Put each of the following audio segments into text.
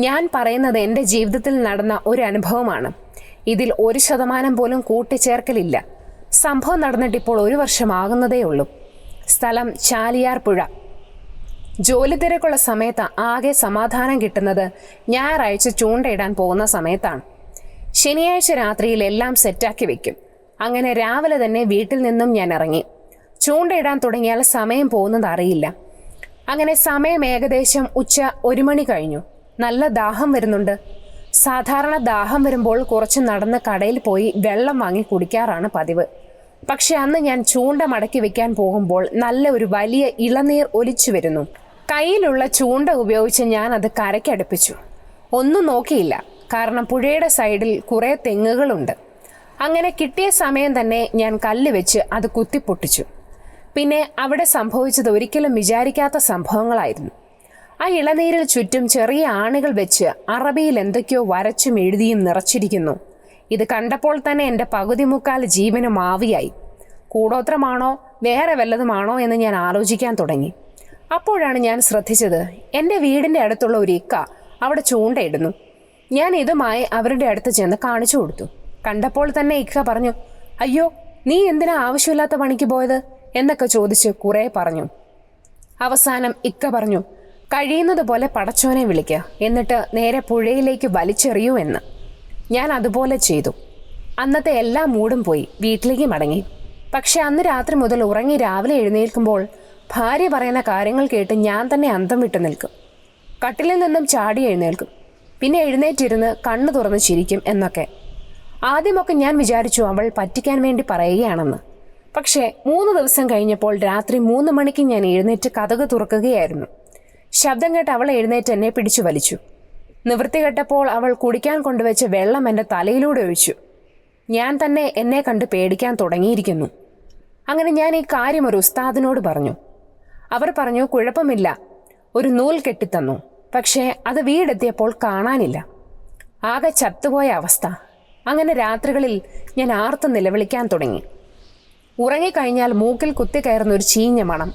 ഞാൻ പറയുന്നത് എൻ്റെ ജീവിതത്തിൽ നടന്ന ഒരു അനുഭവമാണ്. ഇതിൽ 1% പോലും കൂട്ടിച്ചേർക്കലില്ല. സംഭവം നടന്നിട്ടിപ്പോൾ 1 വർഷമാകുന്നതേ ഉള്ളൂ. സ്ഥലം ചാലിയാർ പുഴ. ജോലി തിരക്കുള്ള സമയത്ത് ആകെ സമാധാനം കിട്ടുന്നത് ഞായറാഴ്ച ചൂണ്ടയിടാൻ പോകുന്ന സമയത്താണ്. ശനിയാഴ്ച രാത്രിയിൽ എല്ലാം സെറ്റാക്കി വെക്കും. അങ്ങനെ രാവിലെ തന്നെ വീട്ടിൽ നിന്നും ഞാൻ ഇറങ്ങി. ചൂണ്ടയിടാൻ തുടങ്ങിയാൽ സമയം പോകുന്നത് അറിയില്ല. അങ്ങനെ സമയം ഏകദേശം ഉച്ച 1 മണി കഴിഞ്ഞു. നല്ല ദാഹം വരുന്നുണ്ട്. സാധാരണ ദാഹം വരുമ്പോൾ കുറച്ച് നടന്ന് കടയിൽ പോയി വെള്ളം വാങ്ങി കുടിക്കാറാണ് പതിവ്. പക്ഷെ അന്ന് ഞാൻ ചൂണ്ട മടക്കി വെക്കാൻ പോകുമ്പോൾ നല്ല ഒരു വലിയ ഇളനീർ ഒലിച്ചു വരുന്നു. കയ്യിലുള്ള ചൂണ്ട ഉപയോഗിച്ച് ഞാൻ അത് കരയ്ക്കടുപ്പിച്ചു. ഒന്നും നോക്കിയില്ല, കാരണം പുഴയുടെ സൈഡിൽ കുറേ തെങ്ങുകളുണ്ട്. അങ്ങനെ കിട്ടിയ സമയം തന്നെ ഞാൻ കല്ല് വെച്ച് അത് കുത്തിപ്പൊട്ടിച്ചു. പിന്നെ അവിടെ സംഭവിച്ചത് ഒരിക്കലും വിചാരിക്കാത്ത സംഭവങ്ങളായിരുന്നു. ആ ഇളനീരിൽ ചുറ്റും ചെറിയ ആണികൾ വെച്ച് അറബിയിൽ എന്തൊക്കെയോ വരച്ചും എഴുതിയും നിറച്ചിരിക്കുന്നു. ഇത് കണ്ടപ്പോൾ തന്നെ എൻ്റെ പകുതി മുക്കാൽ ജീവനും ആവിയായി. കൂടോത്രമാണോ വേറെ വല്ലതുമാണോ എന്ന് ഞാൻ ആലോചിക്കാൻ തുടങ്ങി. അപ്പോഴാണ് ഞാൻ ശ്രദ്ധിച്ചത്, എൻ്റെ വീടിൻ്റെ അടുത്തുള്ള ഒരു ഇക്ക അവിടെ ചൂണ്ടയിടുന്നു. ഞാൻ ഇതുമായി അവരുടെ അടുത്ത് ചെന്ന് കാണിച്ചു കൊടുത്തു. കണ്ടപ്പോൾ തന്നെ ഇക്ക പറഞ്ഞു, "അയ്യോ, നീ എന്തിനാ ആവശ്യമില്ലാത്ത പണിക്ക് പോയത്?" എന്നൊക്കെ ചോദിച്ച് കുറേ പറഞ്ഞു. അവസാനം ഇക്ക പറഞ്ഞു, "കഴിയുന്നത് പോലെ പടച്ചോനെ വിളിക്കുക, എന്നിട്ട് നേരെ പുഴയിലേക്ക് വലിച്ചെറിയൂ" എന്ന്. ഞാൻ അതുപോലെ ചെയ്തു. അന്നത്തെ എല്ലാ മൂടും പോയി വീട്ടിലേക്ക് മടങ്ങി. പക്ഷെ അന്ന് രാത്രി മുതൽ ഉറങ്ങി രാവിലെ എഴുന്നേൽക്കുമ്പോൾ ഭാര്യ പറയുന്ന കാര്യങ്ങൾ കേട്ട് ഞാൻ തന്നെ അന്തം വിട്ടു നിൽക്കും. കട്ടിലിൽ നിന്നും ചാടി എഴുന്നേൽക്കും. പിന്നെ എഴുന്നേറ്റിരുന്ന് കണ്ണു തുറന്ന് ചിരിക്കും എന്നൊക്കെ. ആദ്യമൊക്കെ ഞാൻ വിചാരിച്ചു അവൾ പറ്റിക്കാൻ വേണ്ടി പറയുകയാണെന്ന്. പക്ഷേ 3 ദിവസം കഴിഞ്ഞപ്പോൾ രാത്രി 3 മണിക്ക് ഞാൻ എഴുന്നേറ്റ് കതക് തുറക്കുകയായിരുന്നു. ശബ്ദം കേട്ട് അവൾ എഴുന്നേറ്റ് എന്നെ പിടിച്ചു വലിച്ചു. നിവൃത്തി കെട്ടപ്പോൾ അവൾ കുടിക്കാൻ കൊണ്ടുവച്ച് വെള്ളം എൻ്റെ തലയിലൂടെ ഒഴിച്ചു. ഞാൻ തന്നെ എന്നെ കണ്ട് പേടിക്കാൻ തുടങ്ങിയിരിക്കുന്നു. അങ്ങനെ ഞാൻ ഈ കാര്യം ഒരു ഉസ്താദിനോട് പറഞ്ഞു. അവർ പറഞ്ഞു, "കുഴപ്പമില്ല." ഒരു നൂൽ കെട്ടിത്തന്നു. പക്ഷേ അത് വീടെത്തിയപ്പോൾ കാണാനില്ല. ആകെ ചത്തുപോയ അവസ്ഥ. അങ്ങനെ രാത്രികളിൽ ഞാൻ ആർത്തു നിലവിളിക്കാൻ തുടങ്ങി. ഉറങ്ങിക്കഴിഞ്ഞാൽ മൂക്കിൽ കുത്തിക്കയറുന്ന ഒരു ചീഞ്ഞ മണം.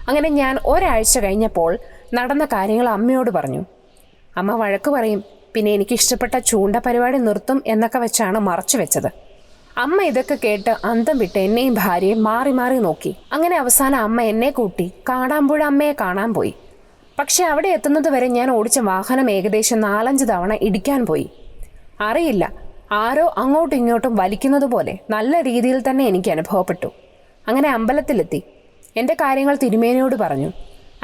അങ്ങനെ ഞാൻ ഒരാഴ്ച കഴിഞ്ഞപ്പോൾ നടന്ന കാര്യങ്ങൾ അമ്മയോട് പറഞ്ഞു. അമ്മ വഴക്ക് പറയും, പിന്നെ എനിക്കിഷ്ടപ്പെട്ട ചൂണ്ട പരിപാടി നിർത്തും എന്നൊക്കെ വെച്ചാണ് മറച്ചു വെച്ചത്. അമ്മ ഇതൊക്കെ കേട്ട് അന്തം വിട്ട് എന്നെയും ഭാര്യയും മാറി മാറി നോക്കി. അങ്ങനെ അവസാനം അമ്മ എന്നെ കൂട്ടി കാടാമ്പുഴ അമ്മയെ കാണാൻ പോയി. പക്ഷെ അവിടെ എത്തുന്നത് വരെ ഞാൻ ഓടിച്ച വാഹനം ഏകദേശം 4-5 തവണ ഇടിക്കാൻ പോയി. അറിയില്ല, ആരോ അങ്ങോട്ടും ഇങ്ങോട്ടും വലിക്കുന്നത് പോലെ നല്ല രീതിയിൽ തന്നെ എനിക്ക് അനുഭവപ്പെട്ടു. അങ്ങനെ അമ്പലത്തിലെത്തി. എൻ്റെ കാര്യങ്ങൾ തിരുമേനിയോട് പറഞ്ഞു.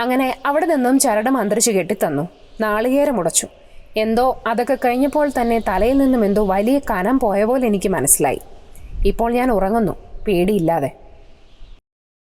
അങ്ങനെ അവിടെ നിന്നും ചരട് മന്ത്രിച്ച് കെട്ടിത്തന്നു. നാളികേരം ഉടച്ചു. എന്തോ അതൊക്കെ കഴിഞ്ഞപ്പോൾ തന്നെ തലയിൽ നിന്നും എന്തോ വലിയ കനം പോയ പോലെ എനിക്ക് മനസ്സിലായി. ഇപ്പോൾ ഞാൻ ഉറങ്ങുന്നു, പേടിയില്ലാതെ.